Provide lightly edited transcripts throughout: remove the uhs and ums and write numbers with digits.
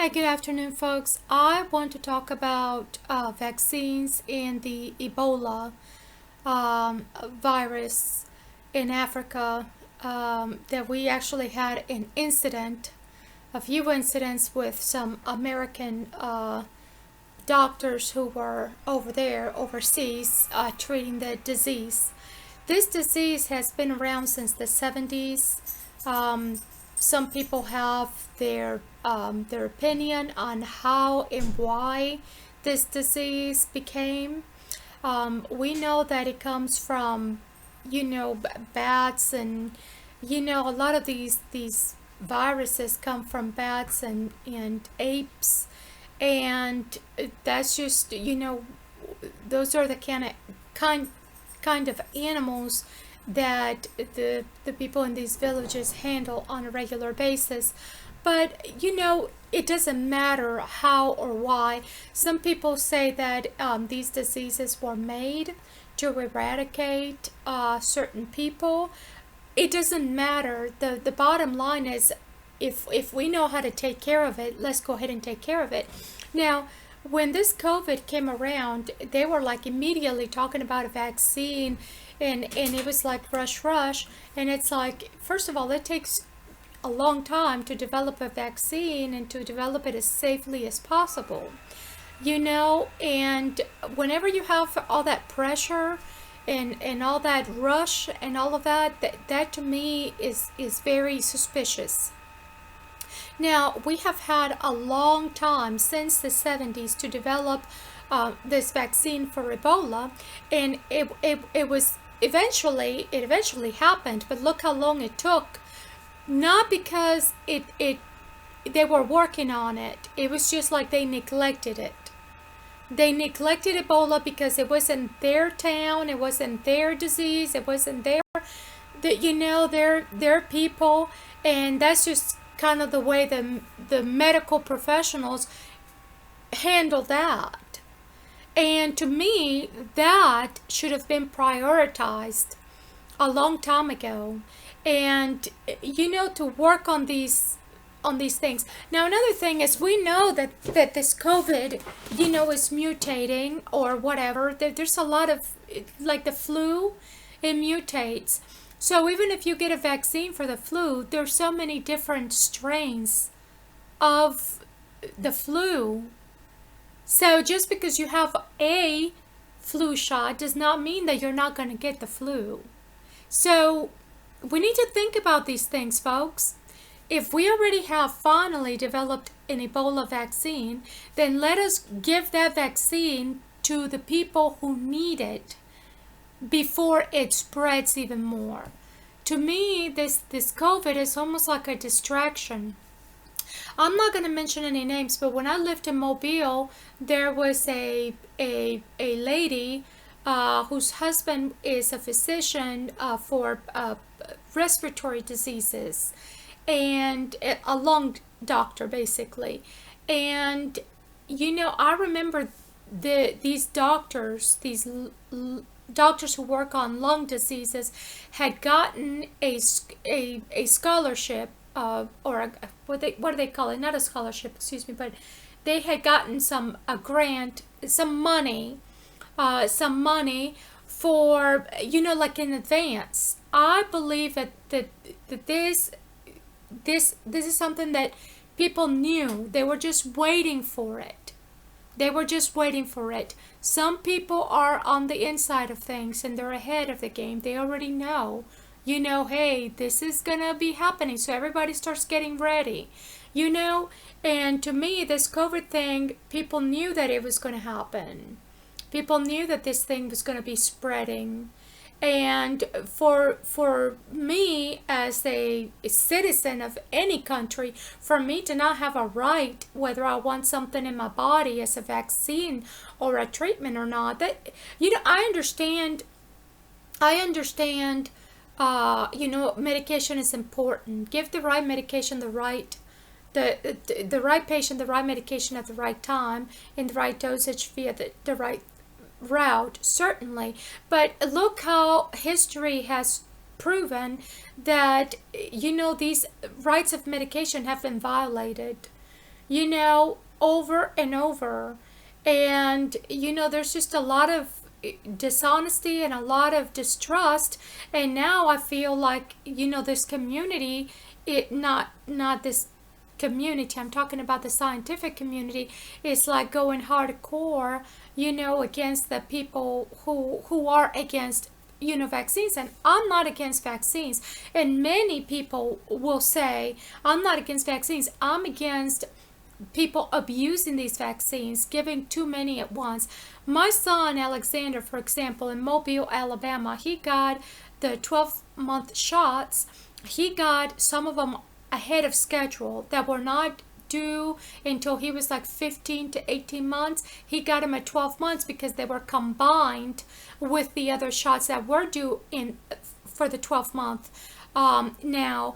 Hi, good afternoon, folks. I want to talk about vaccines and the Ebola virus in Africa. That we actually had an incident, a few incidents with some American doctors who were over there, overseas, treating the disease. This disease has been around since the 70s. Um, some people have their opinion on how and why this disease became. We know that it comes from, bats, and a lot of these viruses come from bats and apes, and that's just those are the kind of animals that the people in these villages handle on a regular basis. But it doesn't matter how or why. Some people say that these diseases were made to eradicate certain people. It doesn't matter. The bottom line is, if we know how to take care of it, let's go ahead and take care of it. Now, when this COVID came around, they were like immediately talking about a vaccine, and it was like rush. And it's like, first of all, it takes a long time to develop a vaccine and to develop it as safely as possible. And whenever you have all that pressure and all that rush and all of that to me is very suspicious. Now, we have had a long time since the 70s to develop this vaccine for Ebola, and it eventually happened, but look how long it took. Not because they were working on it. It was just like they neglected it. They neglected Ebola because it wasn't their town, it wasn't their disease, it wasn't their people, and that's just kind of the way the medical professionals handle that. And to me, that should have been prioritized a long time ago. And to work on these things. Now, another thing is, we know that this COVID is mutating or whatever. There's a lot of, like the flu, it mutates. So even if you get a vaccine for the flu, there's so many different strains of the flu. So just because you have a flu shot does not mean that you're not going to get the flu. So we need to think about these things, folks. If we already have finally developed an Ebola vaccine, then let us give that vaccine to the people who need it before it spreads even more. To me, this COVID is almost like a distraction. I'm not going to mention any names, but when I lived in Mobile, there was a lady whose husband is a physician for respiratory diseases, and a lung doctor basically. And I remember these doctors who work on lung diseases had gotten a scholarship, what do they call it? Not a scholarship, excuse me, but they had gotten a grant, some money for, like in advance. I believe that this is something that people knew. They were just waiting for it. Some people are on the inside of things and they're ahead of the game. They already know, hey, this is gonna be happening. So everybody starts getting ready, and to me, this COVID thing, people knew that it was gonna happen. People knew that this thing was gonna be spreading. And for me, as a citizen of any country, for me to not have a right, whether I want something in my body as a vaccine or a treatment or not, that I understand. Medication is important. Give the right medication, the right patient, the right medication at the right time, in the right dosage via the right route, certainly. But look how history has proven that these rights of medication have been violated. over and over. And, there's just a lot of dishonesty and a lot of distrust. And now I feel like, this community, not this community, I'm talking about the scientific community, is like going hardcore, against the people who are against vaccines. And I'm not against vaccines, and many people will say I'm not against vaccines, I'm against people abusing these vaccines, giving too many at once. My son Alexander, for example, in Mobile, Alabama, he got the 12-month shots. He got some of them ahead of schedule that were not due until he was like 15 to 18 months. He got them at 12 months because they were combined with the other shots that were due in for the 12th month. Now,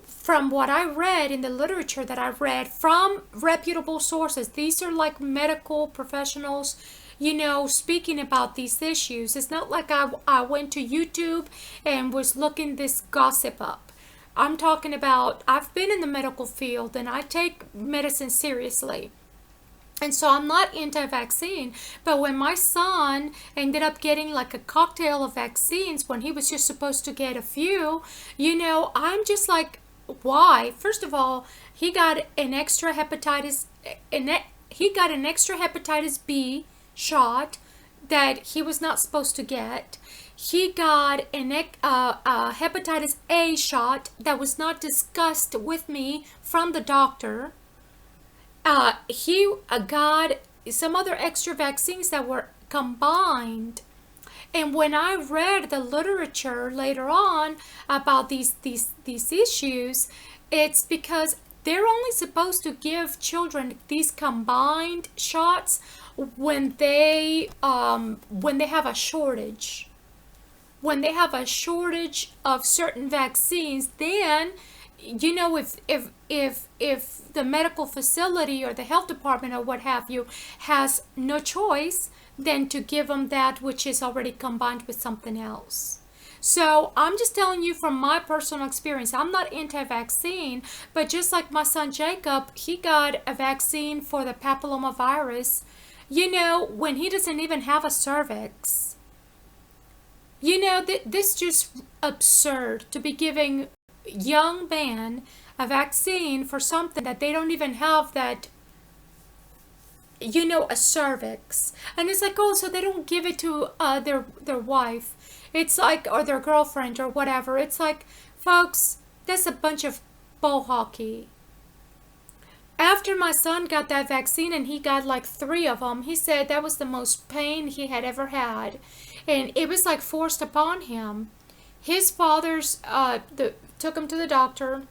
from what I read in the literature that I read from reputable sources, these are like medical professionals, speaking about these issues. It's not like I went to YouTube and was looking this gossip up. I'm talking about, I've been in the medical field and I take medicine seriously. And so I'm not anti-vaccine, but when my son ended up getting like a cocktail of vaccines when he was just supposed to get a few, I'm just like, why? First of all, he got an extra hepatitis, he got an extra hepatitis B shot that he was not supposed to get. He got a hepatitis A shot that was not discussed with me from the doctor. He got some other extra vaccines that were combined. And when I read the literature later on about these issues, it's because they're only supposed to give children these combined shots when they have a shortage. When they have a shortage of certain vaccines, then if the medical facility or the health department or what have you has no choice than to give them that which is already combined with something else. So I'm just telling you from my personal experience, I'm not anti-vaccine, but just like my son Jacob, he got a vaccine for the papillomavirus, when he doesn't even have a cervix. This is just absurd to be giving young man a vaccine for something that they don't even have, that a cervix. And it's like, oh, so they don't give it to their wife, it's like, or their girlfriend or whatever. It's like, folks, that's a bunch of bull hockey. After my son got that vaccine and he got like 3 of them, he said that was the most pain he had ever had, and it was like forced upon him. His father's took him to the doctor.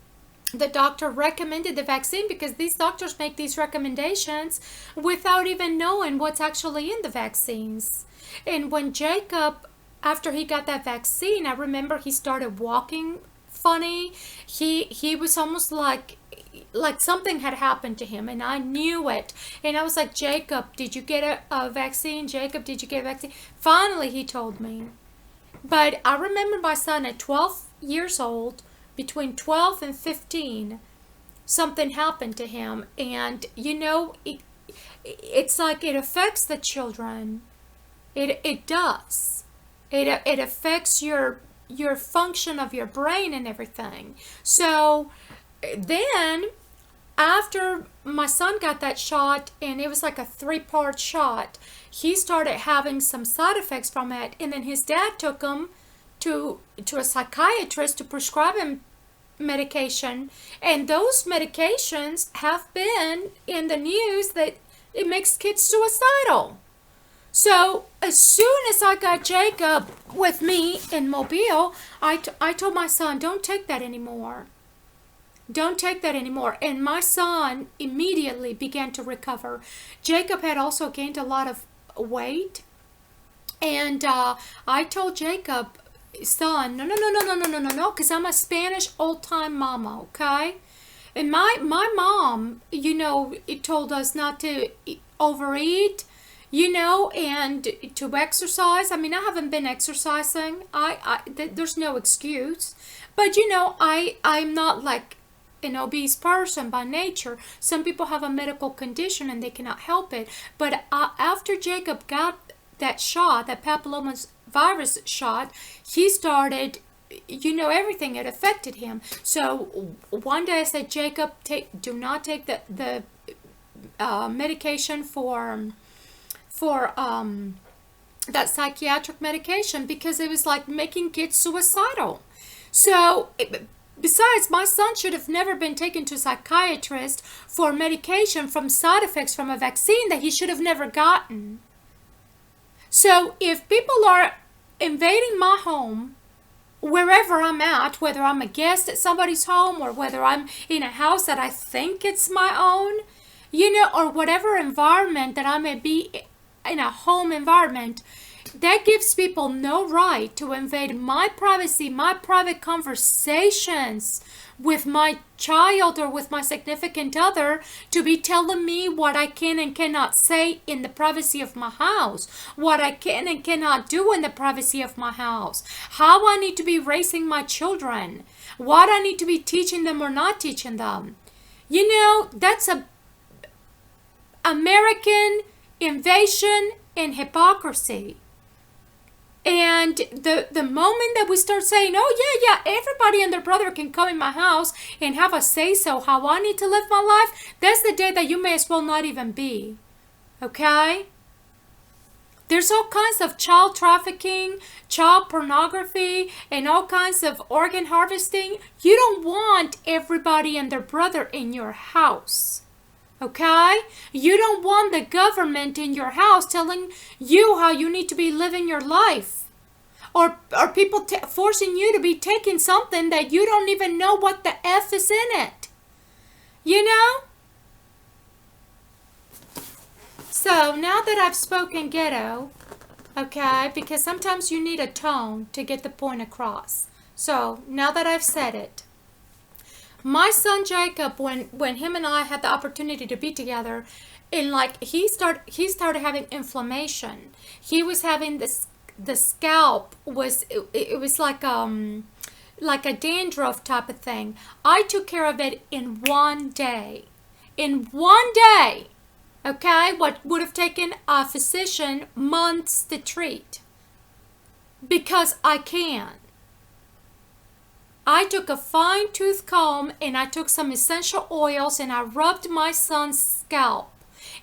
The doctor recommended the vaccine because these doctors make these recommendations without even knowing what's actually in the vaccines. And when Jacob, after he got that vaccine, I remember he started walking funny. He was almost like something had happened to him, and I knew it. And I was like, Jacob, did you get a vaccine? Jacob, did you get a vaccine? Finally, he told me. But I remember my son at 12 years old, between 12 and 15, something happened to him. And, it's like it affects the children. It does. It affects your function of your brain and everything. So then, after my son got that shot, and it was like a 3-part shot, he started having some side effects from it. And then his dad took him to a psychiatrist to prescribe him medication. And those medications have been in the news that it makes kids suicidal. So as soon as I got Jacob with me in Mobile, I told my son, don't take that anymore. Don't take that anymore. And my son immediately began to recover. Jacob had also gained a lot of weight. And I told Jacob, son, no, because I'm a Spanish old-time mama, okay? And my mom, it told us not to overeat, and to exercise. I mean, I haven't been exercising. There's no excuse. But, I'm not like an obese person by nature. Some people have a medical condition and they cannot help it. But after Jacob got that shot, that papillomavirus shot, he started, everything had affected him. So one day I said, Jacob, do not take the medication for that psychiatric medication, because it was like making kids suicidal. So besides, my son should have never been taken to a psychiatrist for medication from side effects from a vaccine that he should have never gotten. So if people are invading my home, wherever I'm at, whether I'm a guest at somebody's home or whether I'm in a house that I think it's my own, or whatever environment that I may be in, a home environment, that gives people no right to invade my privacy, my private conversations with my child or with my significant other, to be telling me what I can and cannot say in the privacy of my house, what I can and cannot do in the privacy of my house, how I need to be raising my children, what I need to be teaching them or not teaching them. That's a American invasion and hypocrisy. And the moment that we start saying, oh yeah, everybody and their brother can come in my house and have a say-so how I need to live my life, that's the day that you may as well not even be. Okay? There's all kinds of child trafficking, child pornography, and all kinds of organ harvesting. You don't want everybody and their brother in your house. Okay? You don't want the government in your house telling you how you need to be living your life. Or people forcing you to be taking something that you don't even know what the F is in it. So now that I've spoken ghetto, okay, because sometimes you need a tone to get the point across. So now that I've said it, my son Jacob, when him and I had the opportunity to be together, and he started having inflammation. He was having the scalp was it was like a dandruff type of thing. I took care of it in one day. In one day, okay, what would have taken a physician months to treat, because I can. I took a fine-tooth comb and I took some essential oils and I rubbed my son's scalp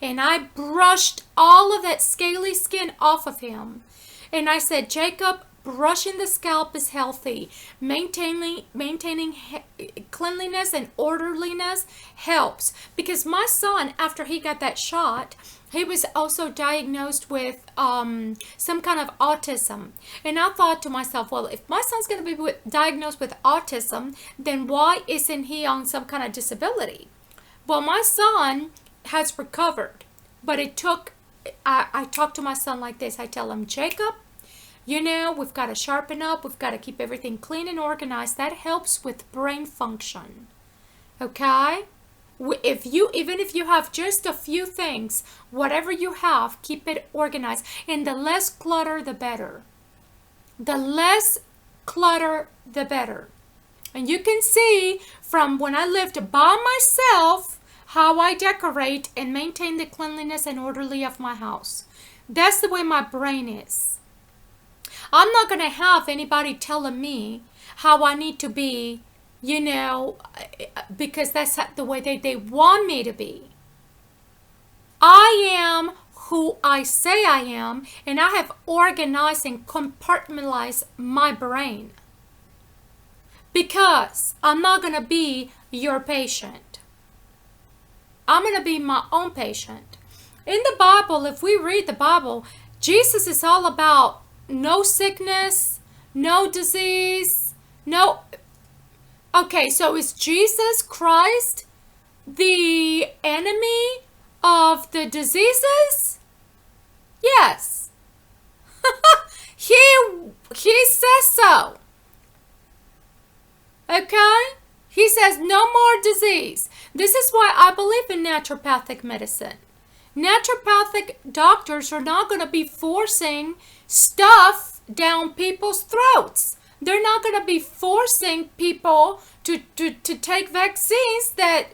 and I brushed all of that scaly skin off of him. And I said, Jacob, brushing the scalp is healthy. Maintaining cleanliness and orderliness helps. Because my son, after he got that shot, he was also diagnosed with some kind of autism. And I thought to myself, well, if my son's going to be diagnosed with autism, then why isn't he on some kind of disability? Well, my son has recovered. But it took, I talk to my son like this. I tell him, Jacob, we've got to sharpen up. We've got to keep everything clean and organized. That helps with brain function. Okay? Even if you have just a few things, whatever you have, keep it organized. And the less clutter, the better. The less clutter, the better. And you can see from when I lived by myself how I decorate and maintain the cleanliness and orderly of my house. That's the way my brain is. I'm not going to have anybody telling me how I need to be, because that's the way they want me to be. I am who I say I am, and I have organized and compartmentalized my brain. Because I'm not going to be your patient. I'm going to be my own patient. In the Bible, if we read the Bible, Jesus is all about no sickness, no disease, no... Okay, so is Jesus Christ the enemy of the diseases? Yes. He says so. Okay? He says no more disease. This is why I believe in naturopathic medicine. Naturopathic doctors are not going to be forcing stuff down people's throats. They're not going to be forcing people to take vaccines that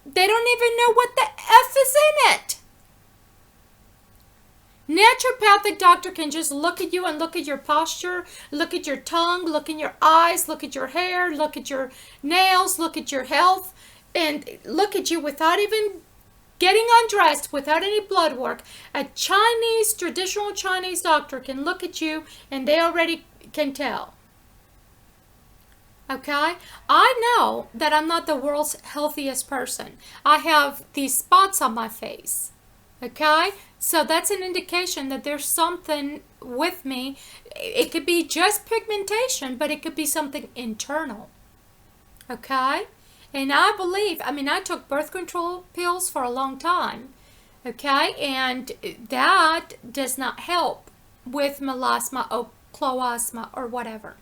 they don't even know what the F is in it. Naturopathic doctor can just look at you and look at your posture, look at your tongue, look in your eyes, look at your hair, look at your nails, look at your health, and look at you without even getting undressed, without any blood work. A traditional Chinese doctor can look at you and they already can tell. Okay? I know that I'm not the world's healthiest person. I have these spots on my face. Okay? So that's an indication that there's something with me. It could be just pigmentation, but it could be something internal. Okay? And I took birth control pills for a long time. Okay? And that does not help with melasma or cloasma or whatever.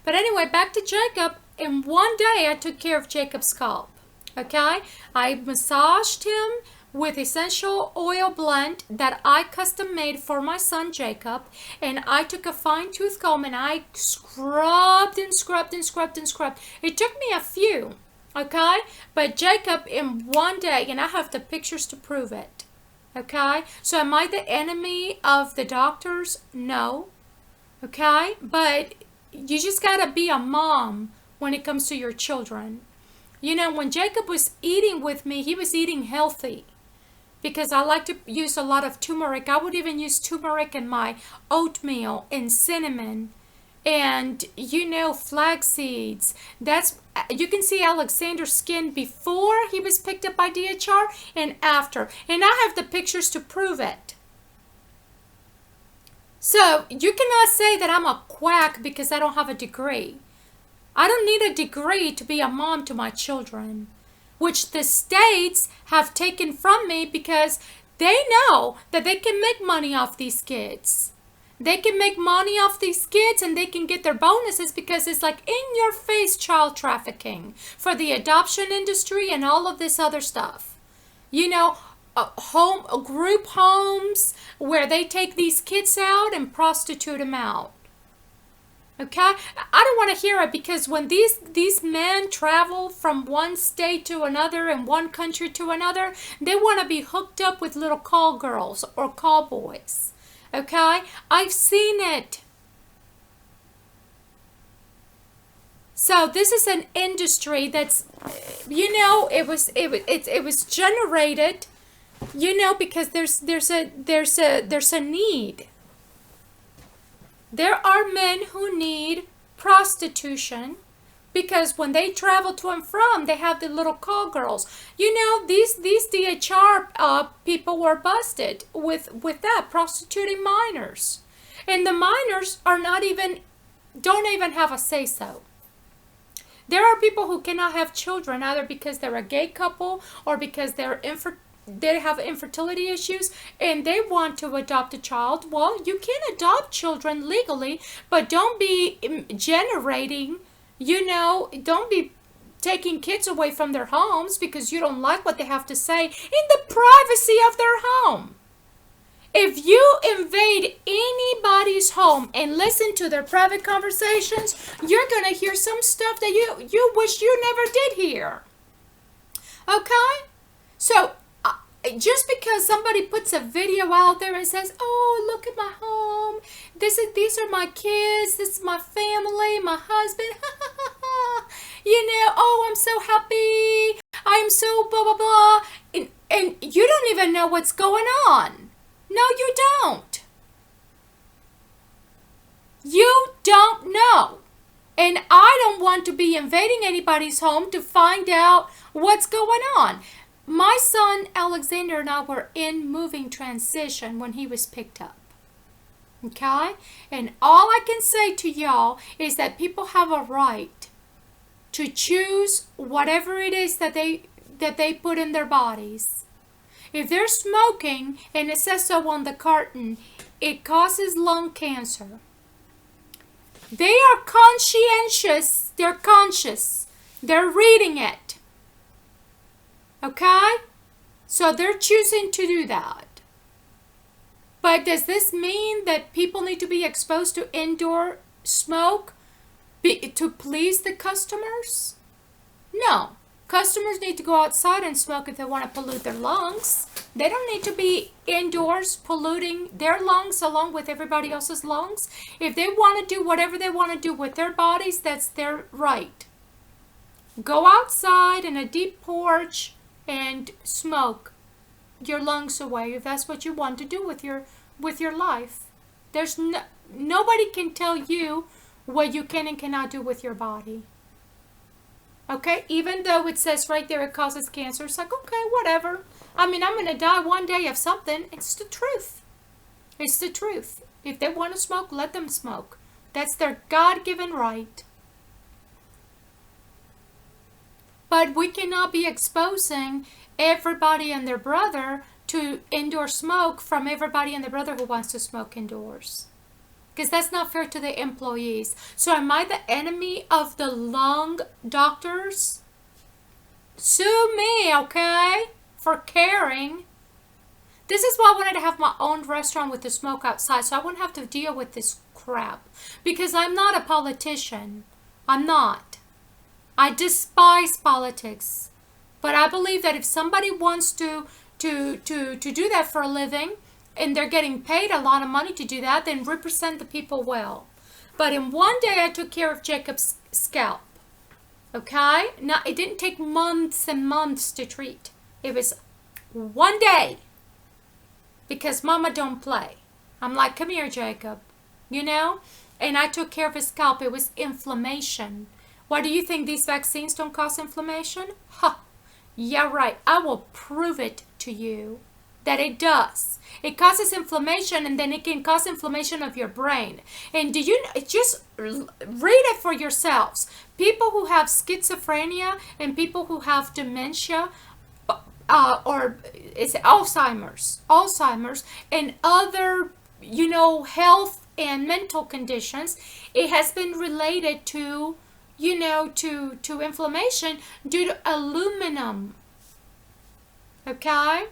But anyway, back to Jacob. And one day I took care of Jacob's scalp. Okay? I massaged him with essential oil blend that I custom made for my son Jacob, and I took a fine tooth comb and I scrubbed and scrubbed and scrubbed and scrubbed. It took me a few, okay? But Jacob in one day, and I have the pictures to prove it, okay? So am I the enemy of the doctors? No, okay? But you just gotta be a mom when it comes to your children. You know, when Jacob was eating with me, he was eating healthy. Because I like to use a lot of turmeric. I would even use turmeric in my oatmeal and cinnamon and, flax seeds. You can see Alexander's skin before he was picked up by DHR and after. And I have the pictures to prove it. So you cannot say that I'm a quack because I don't have a degree. I don't need a degree to be a mom to my children, which the states have taken from me because they know that they can make money off these kids. They can make money off these kids and they can get their bonuses because it's like in your face child trafficking for the adoption industry and all of this other stuff. Group homes where they take these kids out and prostitute them out. Okay? I don't want to hear it because when these men travel from one state to another and one country to another, they want to be hooked up with little call girls or call boys. Okay? I've seen it. So this is an industry that's, it was generated, because there's a need. There are men who need prostitution because when they travel to and from, they have the little call girls. These DHR people were busted with that, prostituting minors. And the minors don't even have a say-so. There are people who cannot have children either because they're a gay couple or because they have infertility issues and they want to adopt a child. Well, you can adopt children legally, but don't be generating, don't be taking kids away from their homes because you don't like what they have to say in the privacy of their home. If you invade anybody's home and listen to their private conversations, you're going to hear some stuff that you wish you never did hear. Okay? So, just because somebody puts a video out there and says, "Oh, look at my home. These are my kids. This is my family, my husband." "Oh, I'm so happy. I'm so blah blah blah." And you don't even know what's going on. No, you don't. You don't know. And I don't want to be invading anybody's home to find out what's going on. My son Alexander and I were in moving transition when he was picked up. Okay? And all I can say to y'all is that people have a right to choose whatever it is that they put in their bodies. If they're smoking, and it says so on the carton, it causes lung cancer. They are conscientious. They're conscious. They're reading it. Okay? So they're choosing to do that. But does this mean that people need to be exposed to indoor smoke? To please the customers? No. Customers need to go outside and smoke if they want to pollute their lungs. They don't need to be indoors polluting their lungs along with everybody else's lungs. If they want to do whatever they want to do with their bodies, that's their right. Go outside in a deep porch and smoke your lungs away if that's what you want to do with your life. There's nobody can tell you what you can and cannot do with your body. Okay, even though it says right there it causes cancer, it's like, okay, whatever. I mean, I'm going to die one day of something. It's the truth. It's the truth. If they want to smoke, let them smoke. That's their God-given right. But we cannot be exposing everybody and their brother to indoor smoke from everybody and their brother who wants to smoke indoors. Because that's not fair to the employees. So am I the enemy of the lung doctors? Sue me, okay? For caring. This is why I wanted to have my own restaurant with the smoke outside, so I wouldn't have to deal with this crap. Because I'm not a politician. I'm not. I despise politics. But I believe that if somebody wants to do that for a living, and they're getting paid a lot of money to do that, then represent the people well. But in one day, I took care of Jacob's scalp. Okay? Now, it didn't take months and months to treat. It was one day. Because Mama don't play. I'm like, come here, Jacob. You know? And I took care of his scalp. It was inflammation. Why do you think these vaccines don't cause inflammation? Huh. Yeah, right. I will prove it to you that it does. It causes inflammation, and then it can cause inflammation of your brain. And do you just read it for yourselves? People who have schizophrenia and people who have dementia, or is it Alzheimer's, and other, health and mental conditions, it has been related to, to inflammation due to aluminum. Okay?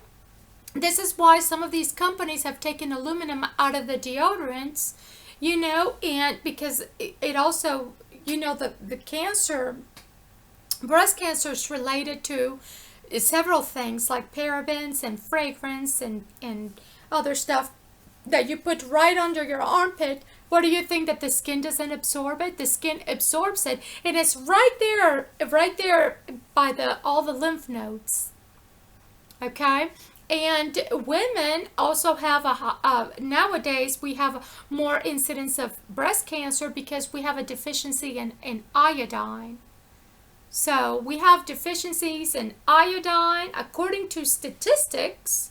This is why some of these companies have taken aluminum out of the deodorants, and because it also, the cancer, breast cancer is related to several things like parabens and fragrance and other stuff that you put right under your armpit. What do you think, that the skin doesn't absorb it? The skin absorbs it, and it's right there by all the lymph nodes. Okay? And women also have nowadays we have more incidence of breast cancer because we have a deficiency in iodine. So we have deficiencies in iodine according to statistics,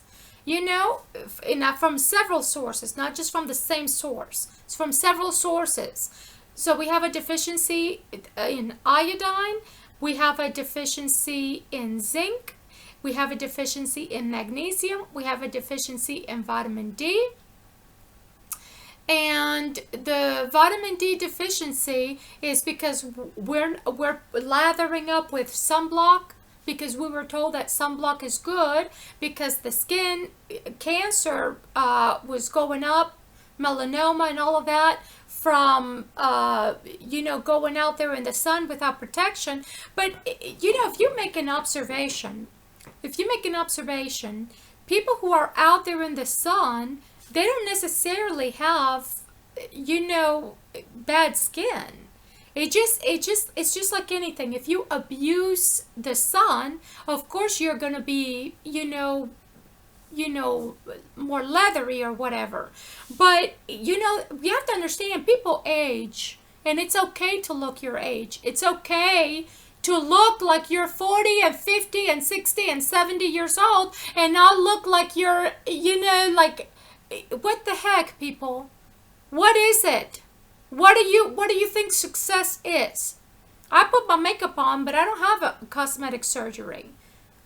from several sources, not just from the same source. It's from several sources. So we have a deficiency in iodine, we have a deficiency in zinc, we have a deficiency in magnesium. We have a deficiency in vitamin D. And the vitamin D deficiency is because we're lathering up with sunblock, because we were told that sunblock is good because the skin cancer was going up, melanoma and all of that, from going out there in the sun without protection. But if you make an observation, people who are out there in the sun, they don't necessarily have, bad skin. It's just like anything. If you abuse the sun, of course you're going to be, more leathery or whatever. But, you have to understand, people age, and it's okay to look your age. It's okay to look like you're 40 and 50 and 60 and 70 years old and not look like you're, what the heck, people? What is it? What do you think success is? I put my makeup on, but I don't have a cosmetic surgery.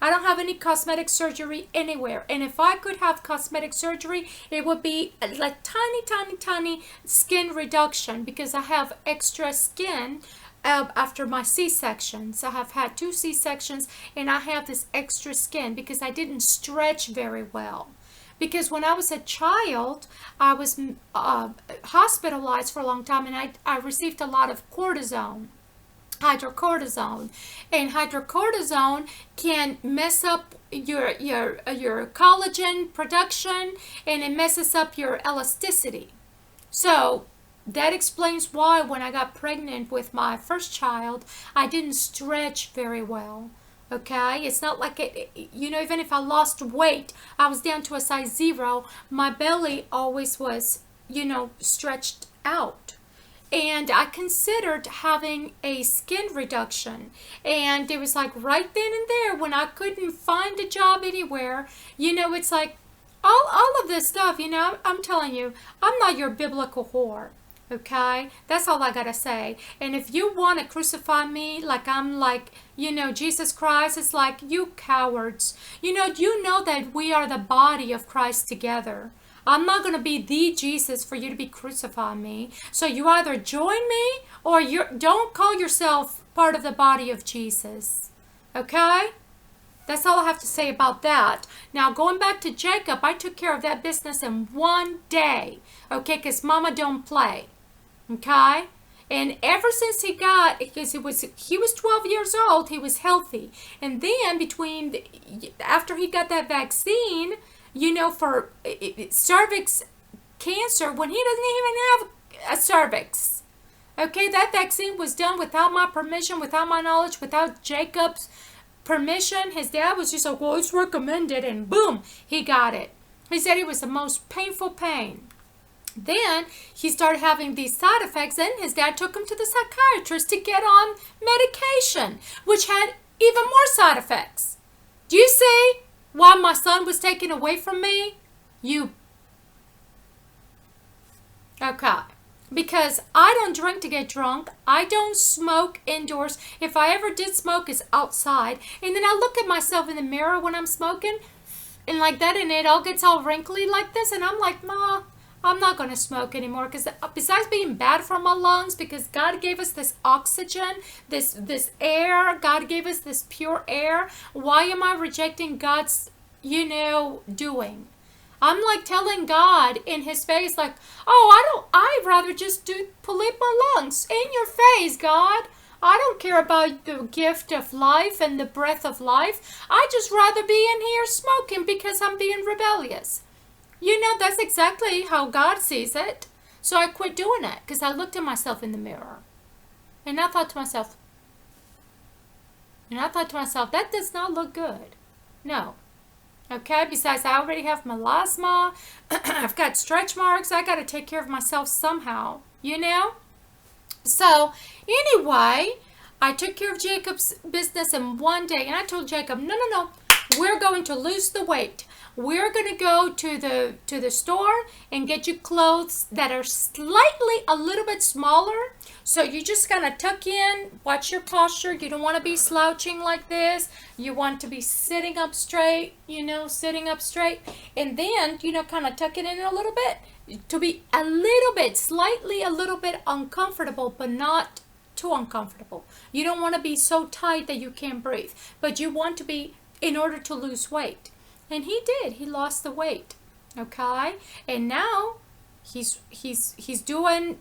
I don't have any cosmetic surgery anywhere. And if I could have cosmetic surgery, it would be like tiny skin reduction, because I have extra skin after my C-sections. I have had 2 C-sections, and I have this extra skin because I didn't stretch very well. Because when I was a child, I was hospitalized for a long time, and I received a lot of hydrocortisone, and hydrocortisone can mess up your collagen production, and it messes up your elasticity. So that explains why when I got pregnant with my first child, I didn't stretch very well. Okay, it's not like even if I lost weight, I was down to a size 0, my belly always was, stretched out. And I considered having a skin reduction. And it was like right then and there, when I couldn't find a job anywhere, it's like all of this stuff, I'm telling you, I'm not your biblical whore. Okay? That's all I gotta say. And if you want to crucify me like I'm like, Jesus Christ, it's like, you cowards. You know that we are the body of Christ together. I'm not going to be the Jesus for you to be crucifying me. So you either join me or you don't call yourself part of the body of Jesus. Okay? That's all I have to say about that. Now, going back to Jacob, I took care of that business in one day. Okay? Because mama don't play. Okay? And ever since because he was 12 years old, he was healthy. And then after he got that vaccine, for cervix cancer, when he doesn't even have a cervix. Okay, that vaccine was done without my permission, without my knowledge, without Jacob's permission. His dad was just like, well, it's recommended, and boom, he got it. He said it was the most painful pain. Then he started having these side effects, and his dad took him to the psychiatrist to get on medication, which had even more side effects. Do you see why my son was taken away from me? Okay. Because I don't drink to get drunk. I don't smoke indoors. If I ever did smoke, it's outside. And then I look at myself in the mirror when I'm smoking, and like that, and it all gets all wrinkly like this, and I'm like, Ma, I'm not going to smoke anymore, because besides being bad for my lungs, because God gave us this oxygen, this air, God gave us this pure air, why am I rejecting God's, doing? I'm like telling God in his face, like, oh, I'd rather just pollute my lungs in your face, God. I don't care about the gift of life and the breath of life. I'd just rather be in here smoking because I'm being rebellious. That's exactly how God sees it. So I quit doing it because I looked at myself in the mirror. And I thought to myself, that does not look good. No. Okay, besides I already have melasma. I've got stretch marks. I got to take care of myself somehow, So anyway, I took care of Jacob's business in one day. And I told Jacob, no. We're going to lose the weight. We're going to go to the store and get you clothes that are slightly a little bit smaller. So you just kind of tuck in, watch your posture. You don't want to be slouching like this. You want to be sitting up straight, And then, kind of tuck it in a little bit to be slightly a little bit uncomfortable, but not too uncomfortable. You don't want to be so tight that you can't breathe, but you want to be in order to lose weight. And he did. He lost the weight. Okay? And now he's doing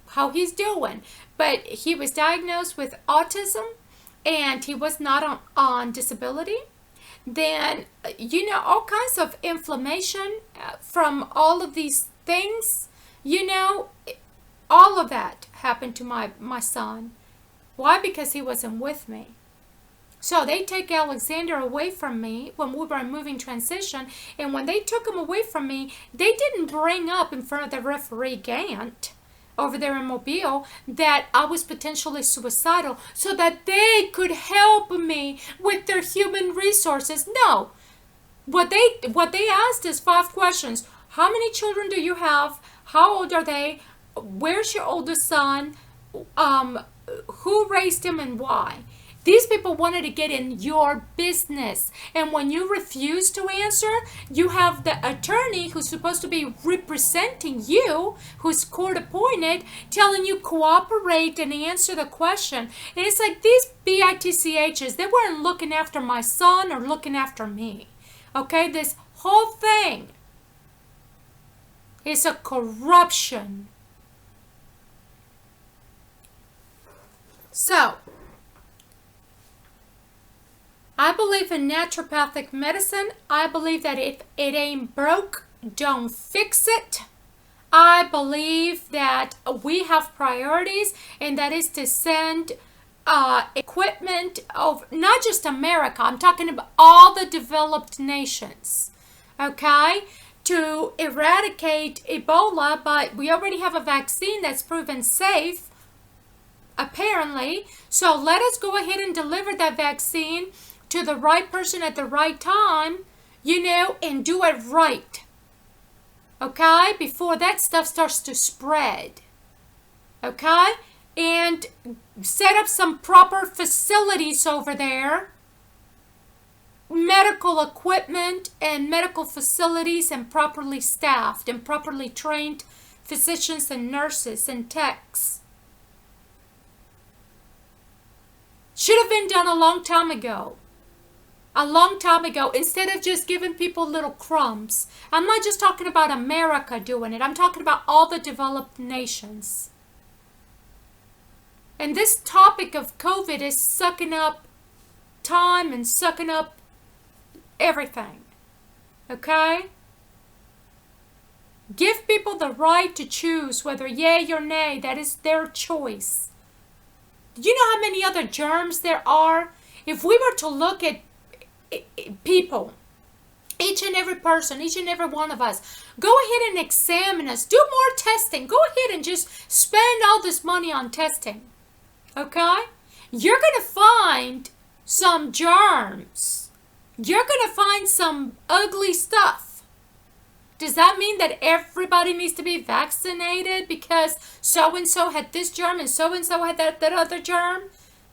how he's doing. But he was diagnosed with autism, and he was not on disability. Then, all kinds of inflammation from all of these things. All of that happened to my son. Why? Because he wasn't with me. So they take Alexander away from me when we were in moving transition. And when they took him away from me, they didn't bring up in front of the referee Gant over there in Mobile that I was potentially suicidal so that they could help me with their human resources. No. What they asked is 5 questions. How many children do you have? How old are they? Where's your oldest son? Who raised him and why? These people wanted to get in your business. And when you refuse to answer, you have the attorney who's supposed to be representing you, who's court appointed, telling you cooperate and answer the question. And it's like these BITCHs, they weren't looking after my son or looking after me. Okay, this whole thing is a corruption. So, I believe in naturopathic medicine. I believe that if it ain't broke, don't fix it. I believe that we have priorities, and that is to send equipment of not just America, I'm talking about all the developed nations, okay, to eradicate Ebola, but we already have a vaccine that's proven safe, apparently, so let us go ahead and deliver that vaccine to the right person at the right time, and do it right, okay, before that stuff starts to spread, okay? And set up some proper facilities over there, medical equipment and medical facilities, and properly staffed and properly trained physicians and nurses and techs. Should have been done a long time ago. A long time ago, instead of just giving people little crumbs. I'm not just talking about America doing it. I'm talking about all the developed nations. And this topic of COVID is sucking up time and sucking up everything. Okay? Give people the right to choose whether yay or nay. That is their choice. Do you know how many other germs there are? If we were to look at people, each and every person, each and every one of us, go ahead and examine us. Do more testing. Go ahead and just spend all this money on testing. Okay? You're going to find some germs. You're going to find some ugly stuff. Does that mean that everybody needs to be vaccinated because so-and-so had this germ and so-and-so had that other germ?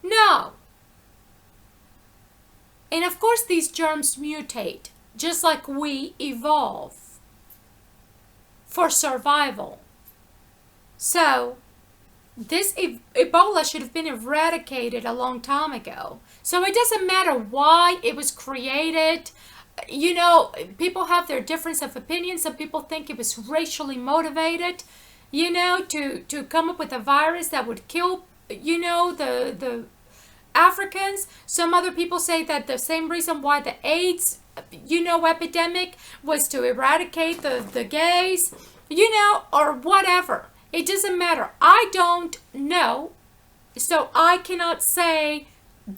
No. And of course these germs mutate, just like we evolve for survival. So, this Ebola should have been eradicated a long time ago. So it doesn't matter why it was created. People have their difference of opinion. Some people think it was racially motivated, to come up with a virus that would kill, the Africans. Some other people say that the same reason why the AIDS, epidemic was to eradicate the gays, or whatever. It doesn't matter. I don't know, so I cannot say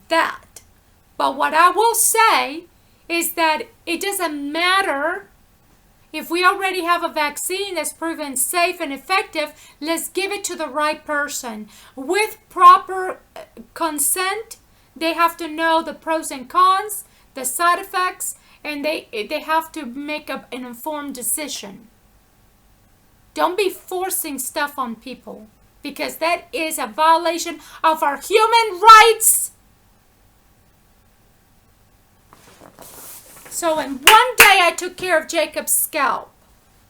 that. But what I will say is that it doesn't matter if we already have a vaccine that's proven safe and effective. Let's give it to the right person with proper consent. They have to know the pros and cons, the side effects, and they have to make an informed decision. Don't be forcing stuff on people, because that is a violation of our human rights. So in one day I took care of Jacob's scalp.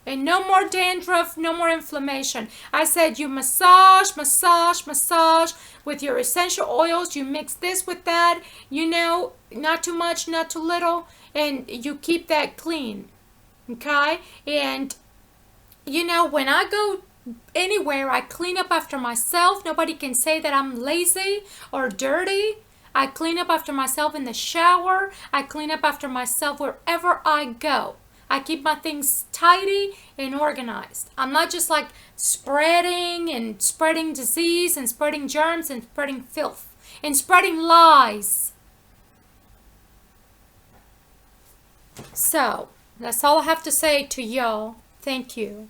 And no more dandruff, no more inflammation. I said you massage, massage, massage with your essential oils. You mix this with that, not too much, not too little. And you keep that clean. Okay? And when I go anywhere, I clean up after myself. Nobody can say that I'm lazy or dirty. I clean up after myself in the shower. I clean up after myself wherever I go. I keep my things tidy and organized. I'm not just like spreading disease and spreading germs and spreading filth and spreading lies. So, that's all I have to say to y'all. Thank you.